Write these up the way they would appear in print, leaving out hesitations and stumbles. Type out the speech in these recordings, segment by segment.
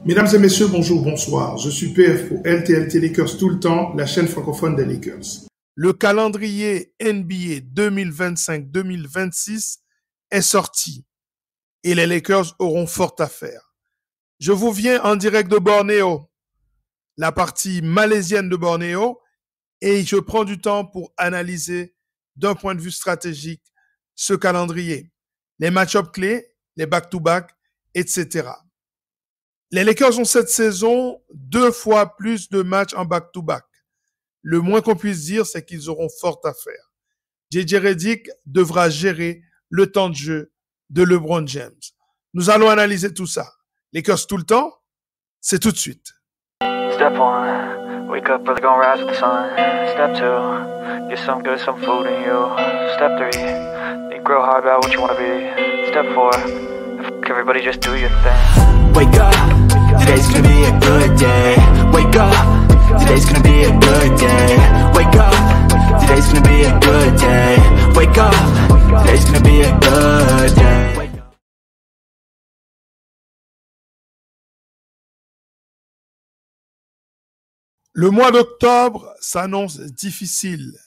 Mesdames et messieurs, bonjour, bonsoir. Je suis PF pour LTLT Lakers tout le temps, la chaîne francophone des Lakers. Le calendrier NBA 2025-2026 est sorti et les Lakers auront fort à faire. Je vous viens en direct de Bornéo, la partie malaisienne de Bornéo, et je prends du temps pour analyser d'un point de vue stratégique ce calendrier, les match-ups clés, les back-to-back, etc. Les Lakers ont cette saison 2 fois plus de matchs en back-to-back. Le moins qu'on puisse dire, c'est qu'ils auront fort à faire. JJ Redick devra gérer le temps de jeu de LeBron James. Nous allons analyser tout ça. Lakers tout le temps, c'est tout de suite. Step 1, wake up early, gonna rise with the sun. Step 2, get some good, some food in you. Step 3, think real hard about what you wanna be. Step 4, fuck everybody, just do your thing. Wake up, today's gonna be a good day. Wake up, today's gonna be a good day. Wake up, today's gonna be a good day. Wake up, today's gonna be a good day. Wake up. Le mois d'octobre s'annonce difficile.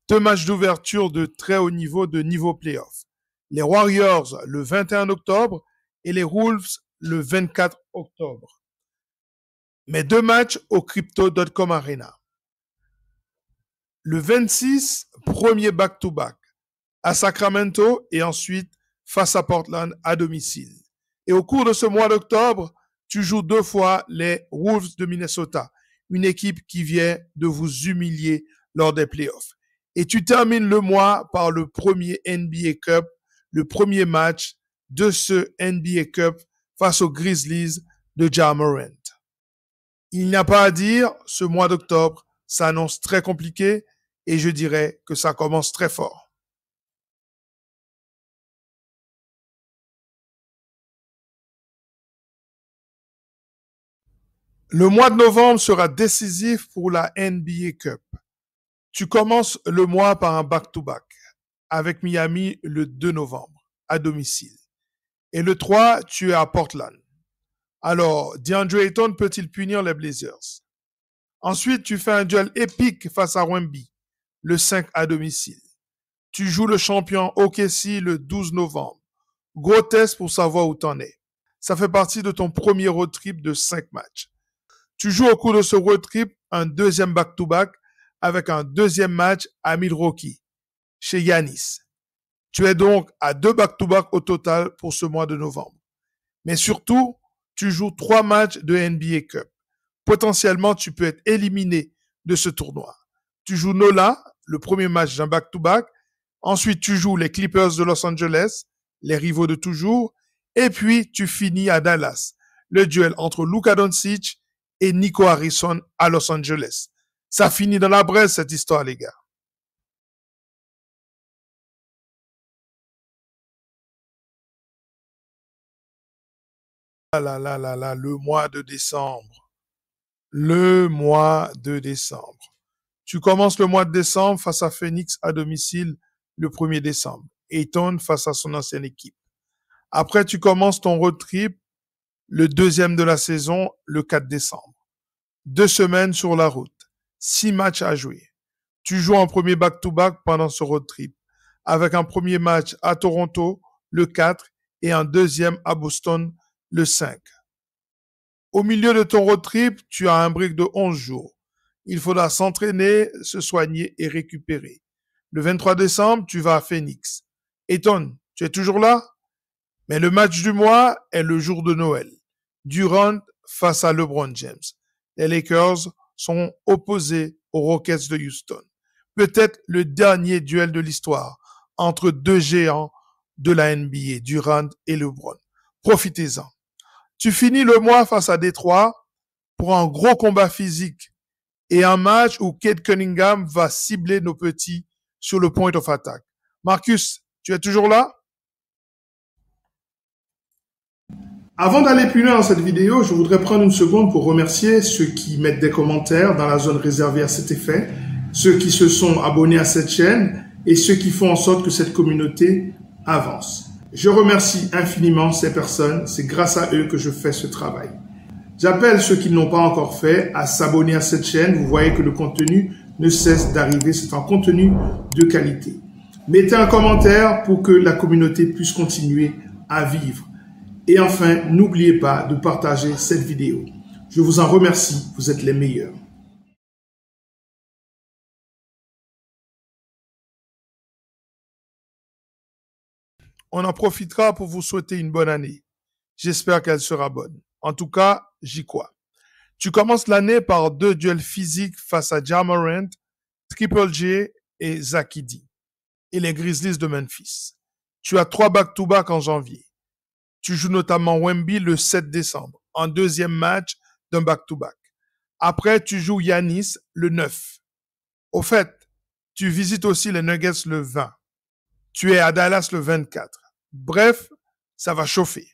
2 matchs d'ouverture de très haut niveau playoff. Les Warriors le 21 octobre et les Wolves le 24 octobre. Mais 2 matchs au Crypto.com Arena. Le 26, premier back-to-back à Sacramento et ensuite face à Portland à domicile. Et au cours de ce mois d'octobre, tu joues 2 fois les Wolves de Minnesota, une équipe qui vient de vous humilier lors des playoffs. Et tu termines le mois par le premier NBA Cup, le premier match de ce NBA Cup face aux Grizzlies de Ja Morant. Il n'y a pas à dire, ce mois d'octobre s'annonce très compliqué et je dirais que ça commence très fort. Le mois de novembre sera décisif pour la NBA Cup. Tu commences le mois par un back-to-back avec Miami le 2 novembre à domicile. Et le 3, tu es à Portland. Alors, DeAndre Ayton peut-il punir les Blazers? Ensuite, tu fais un duel épique face à Wemby le 5 à domicile. Tu joues le champion OKC le 12 novembre. Gros test pour savoir où t'en es. Ça fait partie de ton premier road trip de 5 matchs. Tu joues au cours de ce road trip un deuxième back-to-back avec un deuxième match à Milwaukee, chez Giannis. Tu es donc à 2 back-to-back au total pour ce mois de novembre. Mais surtout, tu joues 3 matchs de NBA Cup. Potentiellement, tu peux être éliminé de ce tournoi. Tu joues Nola, le premier match d'un back-to-back. Ensuite, tu joues les Clippers de Los Angeles, les rivaux de toujours. Et puis, tu finis à Dallas, le duel entre Luka Doncic et Nico Harrison à Los Angeles. Ça finit dans la braise, cette histoire, les gars. Le mois de décembre. Le mois de décembre. Tu commences le mois de décembre face à Phoenix à domicile le 1er décembre. Ayton face à son ancienne équipe. Après, tu commences ton road trip, le 2e de la saison, le 4 décembre. 2 semaines sur la route. 6 matchs à jouer. Tu joues un premier back-to-back pendant ce road trip, avec un premier match à Toronto, le 4, et un deuxième à Boston, le 5. Au milieu de ton road trip, tu as un break de 11 jours. Il faudra s'entraîner, se soigner et récupérer. Le 23 décembre, tu vas à Phoenix. Ayton, tu es toujours là? Mais le match du mois est le jour de Noël. Durant face à LeBron James. Les Lakers sont opposés aux Rockets de Houston. Peut-être le dernier duel de l'histoire entre 2 géants de la NBA, Durant et LeBron. Profitez-en. Tu finis le mois face à Détroit pour un gros combat physique et un match où Cade Cunningham va cibler nos petits sur le point of attack. Marcus, tu es toujours là? Avant d'aller plus loin dans cette vidéo, je voudrais prendre une seconde pour remercier ceux qui mettent des commentaires dans la zone réservée à cet effet, ceux qui se sont abonnés à cette chaîne et ceux qui font en sorte que cette communauté avance. Je remercie infiniment ces personnes, c'est grâce à eux que je fais ce travail. J'appelle ceux qui ne l'ont pas encore fait à s'abonner à cette chaîne. Vous voyez que le contenu ne cesse d'arriver. C'est un contenu de qualité. Mettez un commentaire pour que la communauté puisse continuer à vivre. Et enfin, n'oubliez pas de partager cette vidéo. Je vous en remercie. Vous êtes les meilleurs. On en profitera pour vous souhaiter une bonne année. J'espère qu'elle sera bonne. En tout cas, j'y crois. Tu commences l'année par 2 duels physiques face à Ja Morant, Triple J et Zach Edey et les Grizzlies de Memphis. Tu as 3 back-to-back en janvier. Tu joues notamment Wemby le 7 décembre, en deuxième match d'un back-to-back. Après, tu joues Giannis le 9. Au fait, tu visites aussi les Nuggets le 20. Tu es à Dallas le 24. Bref, ça va chauffer.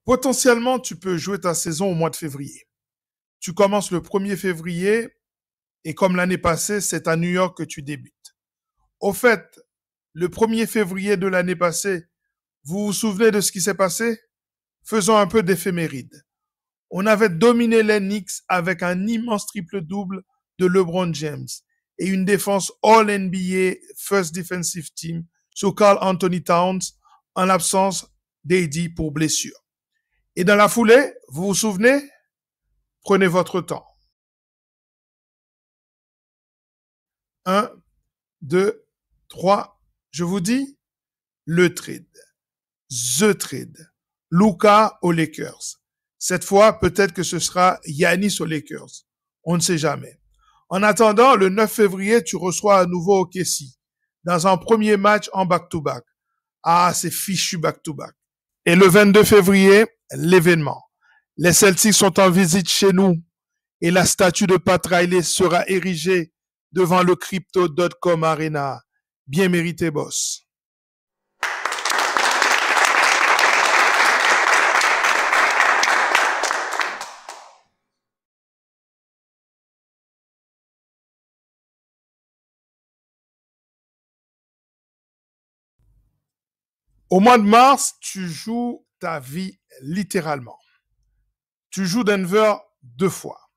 Potentiellement, tu peux jouer ta saison au mois de février. Tu commences le 1er février et comme l'année passée, c'est à New York que tu débutes. Au fait, le 1er février de l'année passée, vous vous souvenez de ce qui s'est passé? Faisons un peu d'éphéméride. On avait dominé les Knicks avec un immense triple-double de LeBron James et une défense All-NBA First Defensive Team sous Karl Anthony Towns en l'absence d'AD pour blessure. Et dans la foulée, vous vous souvenez? Prenez votre temps. 1, 2, 3. Je vous dis, le trade. The trade. Luka aux Lakers. Cette fois, peut-être que ce sera Giannis aux Lakers. On ne sait jamais. En attendant, le 9 février, tu reçois à nouveau OKC dans un premier match en back-to-back. Ah, c'est fichu back-to-back. Et le 22 février, l'événement. Les Celtics sont en visite chez nous et la statue de Pat Riley sera érigée devant le Crypto.com Arena. Bien mérité, boss. Au mois de mars, tu joues ta vie littéralement. Tu joues Denver 2 fois.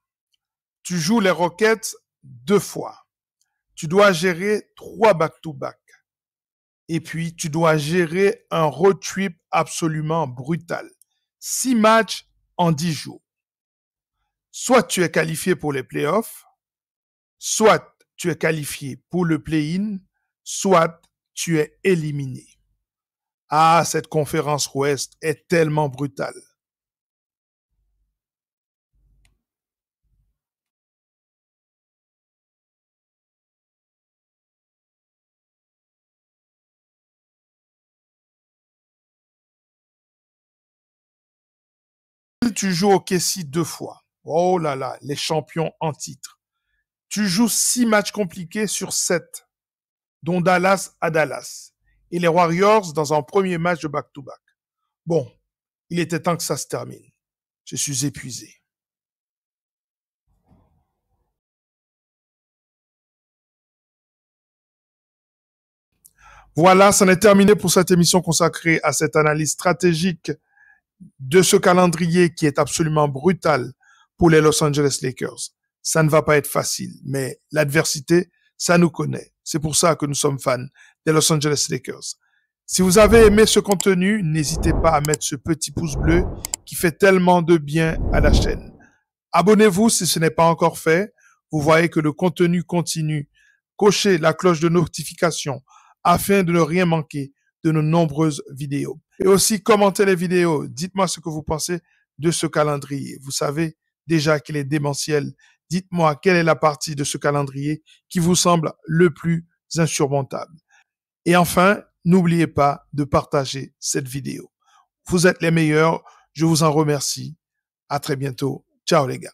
Tu joues les Rockets 2 fois. Tu dois gérer 3 back-to-back. Et puis, tu dois gérer un road trip absolument brutal. 6 matchs en 10 jours. Soit tu es qualifié pour les playoffs, soit tu es qualifié pour le play-in, soit tu es éliminé. Ah, cette conférence Ouest est tellement brutale. Tu joues au Kessie 2 fois. Oh là là, les champions en titre. Tu joues 6 matchs compliqués sur 7, dont Dallas à Dallas. Et les Warriors dans un premier match de back-to-back. Bon, il était temps que ça se termine. Je suis épuisé. Voilà, c'en est terminé pour cette émission consacrée à cette analyse stratégique de ce calendrier qui est absolument brutal pour les Los Angeles Lakers. Ça ne va pas être facile, mais l'adversité, ça nous connaît. C'est pour ça que nous sommes fans des Los Angeles Lakers. Si vous avez aimé ce contenu, n'hésitez pas à mettre ce petit pouce bleu qui fait tellement de bien à la chaîne. Abonnez-vous si ce n'est pas encore fait. Vous voyez que le contenu continue. Cochez la cloche de notification afin de ne rien manquer de nos nombreuses vidéos. Et aussi, commentez les vidéos. Dites-moi ce que vous pensez de ce calendrier. Vous savez déjà qu'il est démentiel. Dites-moi quelle est la partie de ce calendrier qui vous semble le plus insurmontable. Et enfin, n'oubliez pas de partager cette vidéo. Vous êtes les meilleurs. Je vous en remercie. À très bientôt. Ciao les gars.